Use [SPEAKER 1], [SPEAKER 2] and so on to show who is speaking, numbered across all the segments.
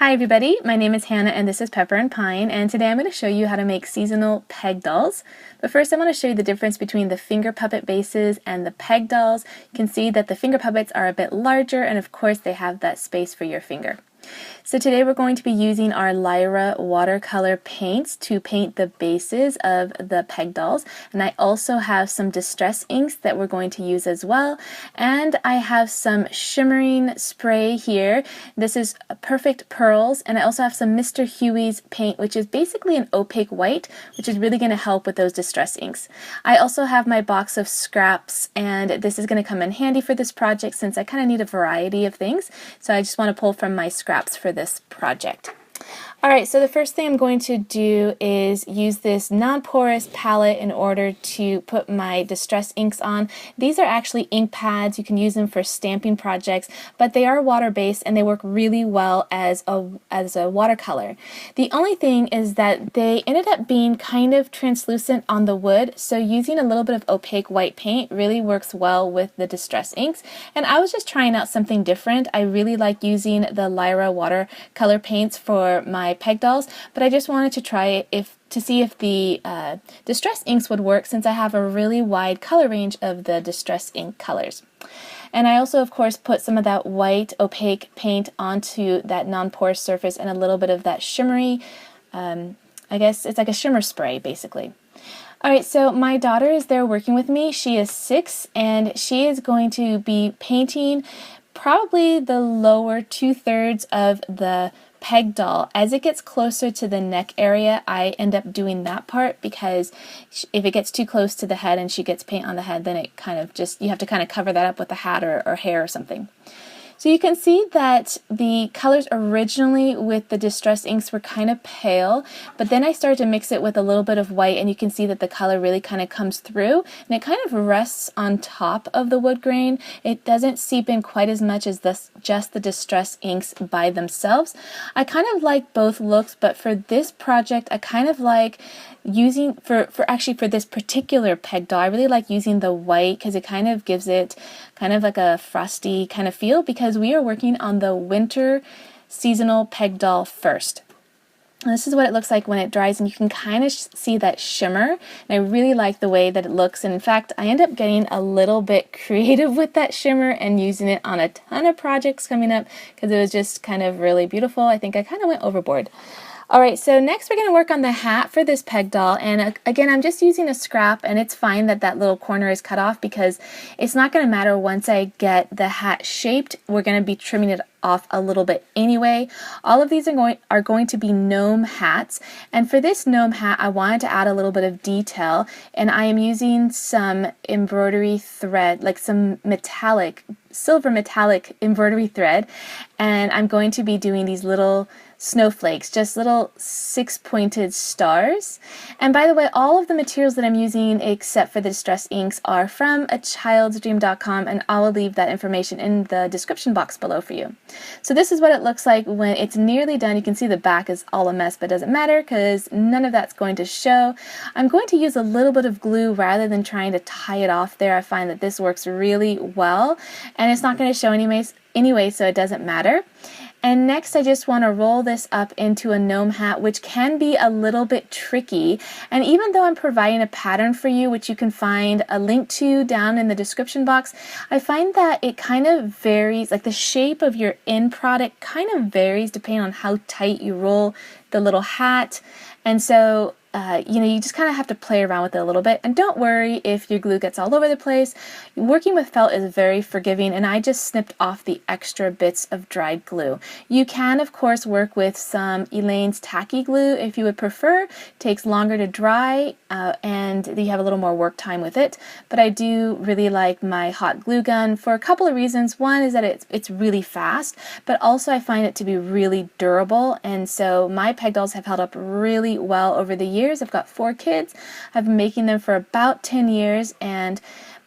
[SPEAKER 1] Hi everybody, my name is Hannah and this is Pepper and Pine, and today I'm going to show you how to make seasonal peg dolls. But first I want to show you the difference between the finger puppet bases and the peg dolls. You can see that the finger puppets are a bit larger and of course they have that space for your finger. So today we're going to be using our Lyra watercolor paints to paint the bases of the peg dolls, and I also have some distress inks that we're going to use as well, and I have some shimmering spray here. This is Perfect Pearls, and I also have some Mr. Huey's paint, which is basically an opaque white, which is really going to help with those distress inks. I also have my box of scraps, and this is going to come in handy for this project since I kind of need a variety of things, so I just want to pull from my scraps for this project. Alright, so the first thing I'm going to do is use this non-porous palette in order to put my distress inks on. These are actually ink pads. You can use them for stamping projects, but they are water-based and they work really well as a watercolor. The only thing is that they ended up being kind of translucent on the wood, so using a little bit of opaque white paint really works well with the distress inks. And I was just trying out something different. I really like using the Lyra watercolor paints for my peg dolls, but I just wanted to try to see if the distress inks would work since I have a really wide color range of the distress ink colors. And I also, of course, put some of that white opaque paint onto that non-porous surface and a little bit of that shimmery, I guess it's like a shimmer spray, basically. Alright, so my daughter is there working with me. She is 6, and she is going to be painting probably the lower 2/3 of the peg doll. As it gets closer to the neck area, I end up doing that part because if it gets too close to the head and she gets paint on the head, then it kind of you have to kind of cover that up with a hat or hair or something. So you can see that the colors originally with the distress inks were kind of pale, but then I started to mix it with a little bit of white, and you can see that the color really kind of comes through, and it kind of rests on top of the wood grain. It doesn't seep in quite as much as just the distress inks by themselves. I kind of like both looks, but for this project I kind of like using, for this particular peg doll, I really like using the white because it kind of gives it kind of like a frosty kind of feel, because we are working on the winter seasonal peg doll first. And this is what it looks like when it dries, and you can kind of see that shimmer, and I really like the way that it looks. And in fact, I end up getting a little bit creative with that shimmer and using it on a ton of projects coming up because it was just kind of really beautiful. I think I kind of went overboard. Alright, so next we're going to work on the hat for this peg doll, and again I'm just using a scrap, and it's fine that that little corner is cut off because it's not going to matter once I get the hat shaped. We're going to be trimming it off a little bit anyway. All of these are going to be gnome hats, and for this gnome hat I wanted to add a little bit of detail, and I am using some embroidery thread, like some silver metallic embroidery thread, and I'm going to be doing these little snowflakes, just little 6-pointed stars. And by the way, all of the materials that I'm using except for the distress inks are from achildsdream.com, and I will leave that information in the description box below for you. So this is what it looks like when it's nearly done. You can see the back is all a mess, but it doesn't matter because none of that's going to show. I'm going to use a little bit of glue rather than trying to tie it off there. I find that this works really well, and it's not going to show anyway, so it doesn't matter. And next I just want to roll this up into a gnome hat, which can be a little bit tricky. And even though I'm providing a pattern for you, which you can find a link to down in the description box, I find that it kind of varies, like the shape of your end product kind of varies depending on how tight you roll the little hat. And so you just kind of have to play around with it a little bit, and don't worry if your glue gets all over the place. Working with felt is very forgiving, and I just snipped off the extra bits of dried glue. You can of course work with some Elaine's tacky glue if you would prefer. It takes longer to dry and you have a little more work time with it, but I do really like my hot glue gun for a couple of reasons. One is that it's really fast, but also I find it to be really durable, and so my peg dolls have held up really well over the years. I've got 4 kids. I've been making them for about 10 years, and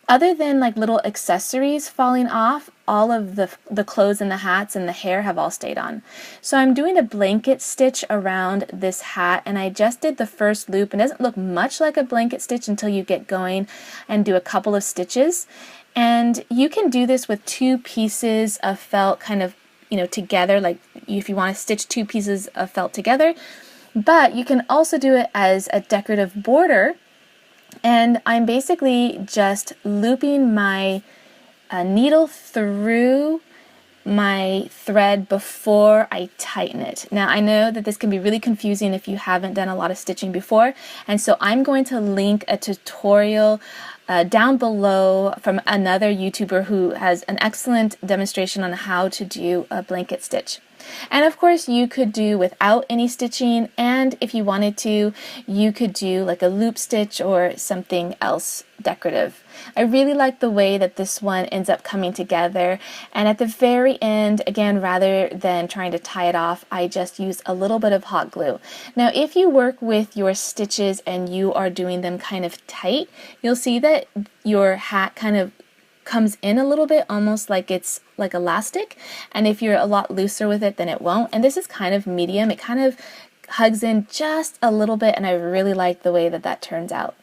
[SPEAKER 1] other than like little accessories falling off, all of the clothes and the hats and the hair have all stayed on. So I'm doing a blanket stitch around this hat, and I just did the first loop, and it doesn't look much like a blanket stitch until you get going and do a couple of stitches. And you can do this with 2 pieces of felt kind of together, like if you want to stitch two pieces of felt together. But you can also do it as a decorative border, and I'm basically just looping my needle through my thread before I tighten it. Now I know that this can be really confusing if you haven't done a lot of stitching before, and so I'm going to link a tutorial down below from another YouTuber who has an excellent demonstration on how to do a blanket stitch. And of course you could do without any stitching, and if you wanted to, you could do like a loop stitch or something else decorative. I really like the way that this one ends up coming together, and at the very end, again, rather than trying to tie it off, I just use a little bit of hot glue. Now if you work with your stitches and you are doing them kind of tight, you'll see that your hat kind of comes in a little bit, almost like it's like elastic, and if you're a lot looser with it, then it won't. And this is kind of medium. It kind of hugs in just a little bit, and I really like the way that that turns out.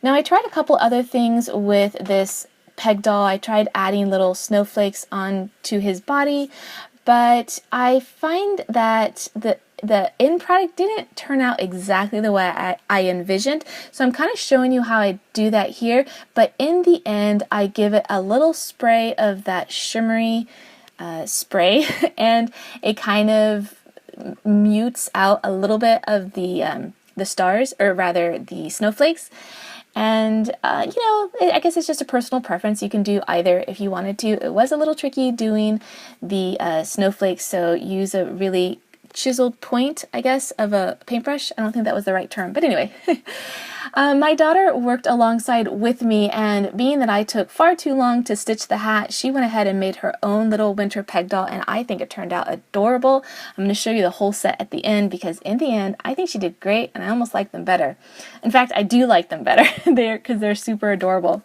[SPEAKER 1] Now I tried a couple other things with this peg doll. I tried adding little snowflakes onto his body, but I find that the end product didn't turn out exactly the way I envisioned. So I'm kind of showing you how I do that here, but in the end I give it a little spray of that shimmery spray and it kind of mutes out a little bit of the stars, or rather the snowflakes. And, I guess it's just a personal preference. You can do either if you wanted to. It was a little tricky doing the snowflakes, so use a really chiseled point, I guess, of a paintbrush. I don't think that was the right term, but anyway. My daughter worked alongside with me, and being that I took far too long to stitch the hat, she went ahead and made her own little winter peg doll, and I think it turned out adorable. I'm going to show you the whole set at the end, because in the end, I think she did great, and I almost like them better. In fact, I do like them better because they're super adorable.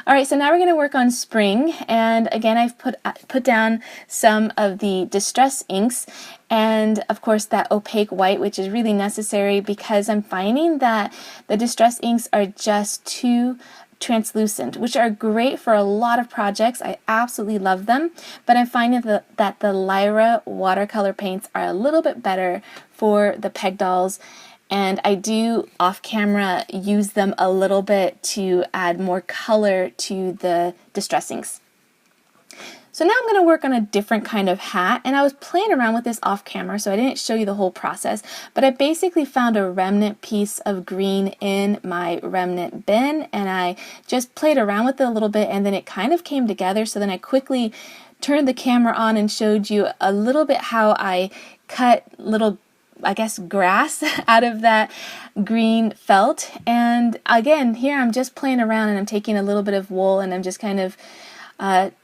[SPEAKER 1] Alright, so now we're going to work on spring, and again I've put down some of the distress inks, and of course that opaque white, which is really necessary because I'm finding that the distress inks are just too translucent, which are great for a lot of projects. I absolutely love them, but I'm finding that the Lyra watercolor paints are a little bit better for the peg dolls. And I do off camera use them a little bit to add more color to the distress inks. So now I'm going to work on a different kind of hat, and I was playing around with this off camera, so I didn't show you the whole process, but I basically found a remnant piece of green in my remnant bin, and I just played around with it a little bit, and then it kind of came together. So then I quickly turned the camera on and showed you a little bit how I cut little, I guess, grass out of that green felt. And again, here I'm just playing around, and I'm taking a little bit of wool, and I'm just kind of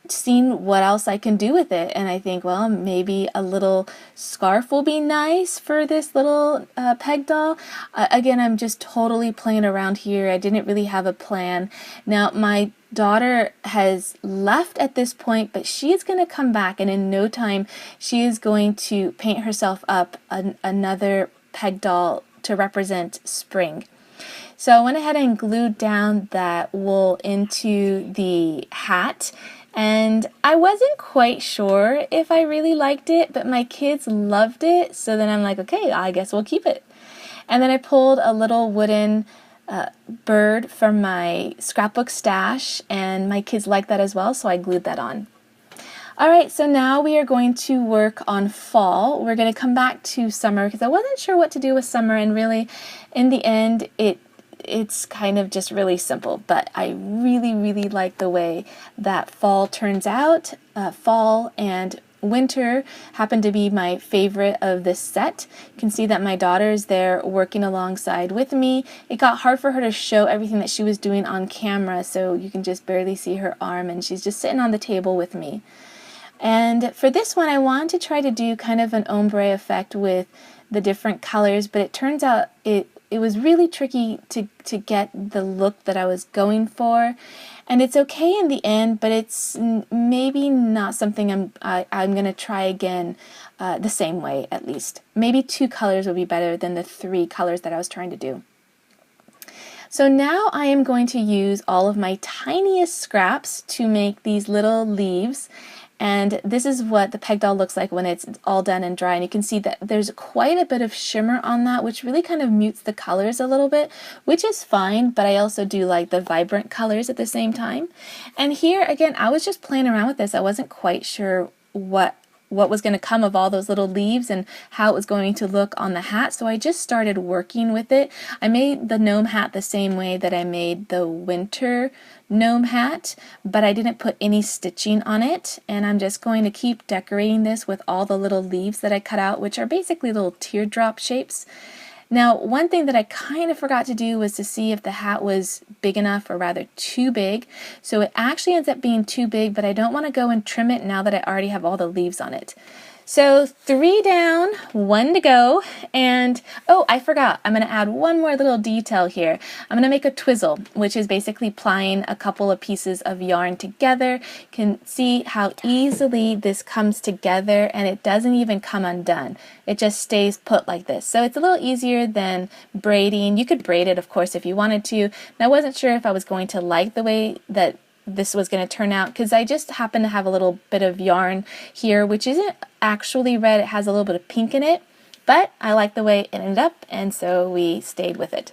[SPEAKER 1] seeing what else I can do with it. And I think, well, maybe a little scarf will be nice for this little peg doll. Again, I'm just totally playing around here. I didn't really have a plan. Now, my daughter has left at this point, but she is going to come back, and in no time she is going to paint herself up another peg doll to represent spring. So I went ahead and glued down that wool into the hat, and I wasn't quite sure if I really liked it, but my kids loved it, so then I'm like, okay, I guess we'll keep it. And then I pulled a little wooden bird from my scrapbook stash, and my kids liked that as well, so I glued that on. Alright, so now we are going to work on fall. We're going to come back to summer because I wasn't sure what to do with summer, and really, in the end, it's kind of just really simple, but I really, really like the way that fall turns out. Fall and winter happen to be my favorite of this set. You can see that my daughter is there working alongside with me. It got hard for her to show everything that she was doing on camera, so you can just barely see her arm, and she's just sitting on the table with me. And for this one, I wanted to try to do kind of an ombre effect with the different colors, but it turns out it was really tricky to get the look that I was going for. And it's okay in the end, but it's maybe not something I'm going to try again the same way, at least. Maybe 2 colors would be better than the 3 colors that I was trying to do. So now I am going to use all of my tiniest scraps to make these little leaves. And this is what the peg doll looks like when it's all done and dry. And you can see that there's quite a bit of shimmer on that, which really kind of mutes the colors a little bit, which is fine, but I also do like the vibrant colors at the same time. And here, again, I was just playing around with this. I wasn't quite sure what was going to come of all those little leaves and how it was going to look on the hat. So I just started working with it. I made the gnome hat the same way that I made the winter gnome hat, but I didn't put any stitching on it. And I'm just going to keep decorating this with all the little leaves that I cut out, which are basically little teardrop shapes. Now, one thing that I kind of forgot to do was to see if the hat was big enough, or rather too big. So it actually ends up being too big, but I don't want to go and trim it now that I already have all the leaves on it. So 3 down, 1 to go, and oh, I forgot, I'm going to add one more little detail here. I'm going to make a twizzle, which is basically plying a couple of pieces of yarn together. You can see how easily this comes together, and it doesn't even come undone. It just stays put like this. So it's a little easier than braiding. You could braid it, of course, if you wanted to. And I wasn't sure if I was going to like the way that this was going to turn out, because I just happen to have a little bit of yarn here, which isn't actually red. It has a little bit of pink in it, but I like the way it ended up, and so we stayed with it.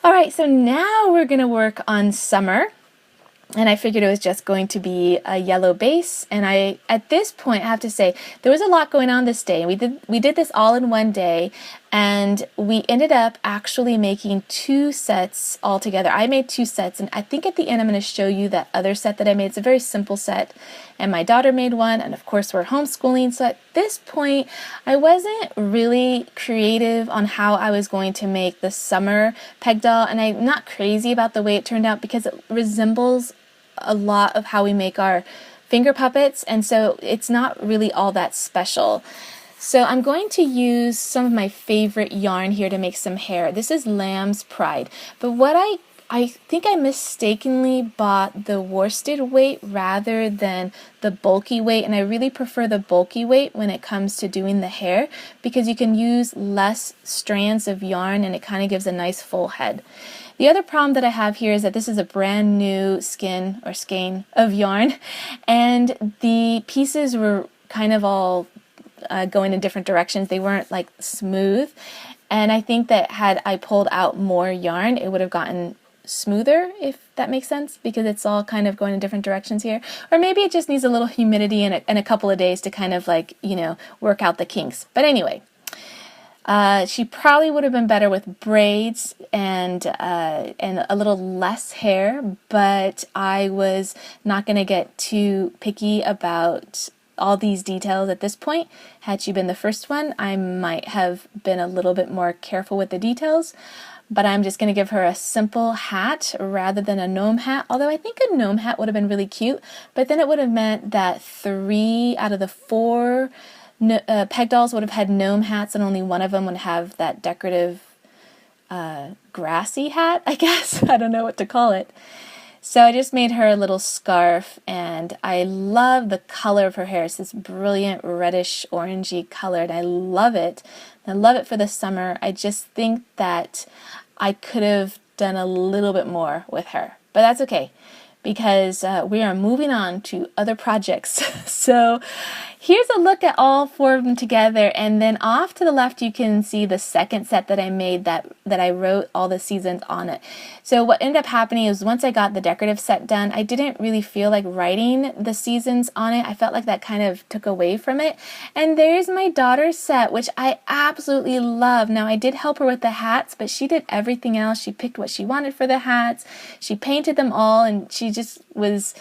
[SPEAKER 1] All right, so now we're going to work on summer. And I figured it was just going to be a yellow base. And at this point, I have to say, there was a lot going on this day. We did this all in one day, and we ended up actually making 2 sets all together. I made 2 sets, and I think at the end I'm going to show you that other set that I made. It's a very simple set, and my daughter made one, and of course we're homeschooling. So at this point, I wasn't really creative on how I was going to make the summer peg doll, and I'm not crazy about the way it turned out because it resembles a lot of how we make our finger puppets, and so it's not really all that special. So I'm going to use some of my favorite yarn here to make some hair. This is Lamb's Pride, but what I think I mistakenly bought the worsted weight rather than the bulky weight, and I really prefer the bulky weight when it comes to doing the hair because you can use less strands of yarn and it kind of gives a nice full head. The other problem that I have here is that this is a brand new skein of yarn, and the pieces were kind of all going in different directions. They weren't like smooth, and I think that had I pulled out more yarn, it would have gotten smoother, if that makes sense, because it's all kind of going in different directions here. Or maybe it just needs a little humidity and a couple of days to kind of like, work out the kinks. But anyway, she probably would have been better with braids and a little less hair, but I was not going to get too picky about all these details at this point. Had she been the first one, I might have been a little bit more careful with the details, but I'm just going to give her a simple hat rather than a gnome hat, although I think a gnome hat would have been really cute, but then it would have meant that 3 out of the 4 peg dolls would have had gnome hats, and only one of them would have that decorative grassy hat, I guess. I don't know what to call it. So I just made her a little scarf, and I love the color of her hair. It's this brilliant reddish orangey color, and I love it. I love it for the summer. I just think that I could have done a little bit more with her, but that's okay, because we are moving on to other projects. So here's a look at all 4 of them together, and then off to the left you can see the second set that I made that I wrote all the seasons on it. So what ended up happening is once I got the decorative set done, I didn't really feel like writing the seasons on it. I felt like that kind of took away from it. And there's my daughter's set, which I absolutely love. Now I did help her with the hats, but she did everything else. She picked what she wanted for the hats. She painted them all, and she just was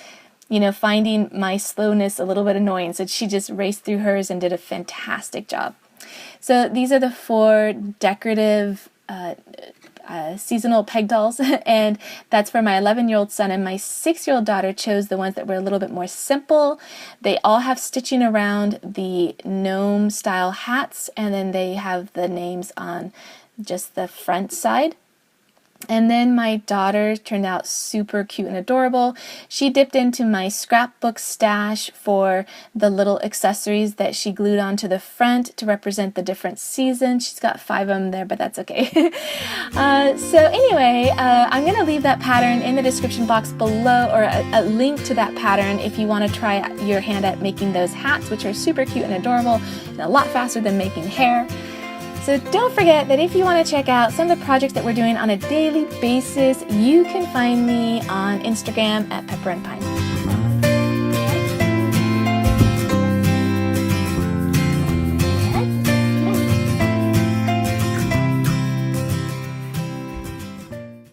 [SPEAKER 1] finding my slowness a little bit annoying. So she just raced through hers and did a fantastic job. So these are the 4 decorative seasonal peg dolls, and that's for my 11-year-old son, and my 6-year-old daughter chose the ones that were a little bit more simple. They all have stitching around the gnome style hats, and then they have the names on just the front side. And then my daughter turned out super cute and adorable. She dipped into my scrapbook stash for the little accessories that she glued onto the front to represent the different seasons. She's got 5 of them there, but that's okay. So anyway, I'm going to leave that pattern in the description box below, or a link to that pattern if you want to try your hand at making those hats, which are super cute and adorable and a lot faster than making hair. So don't forget that if you want to check out some of the projects that we're doing on a daily basis, you can find me on Instagram at Pepper and Pine.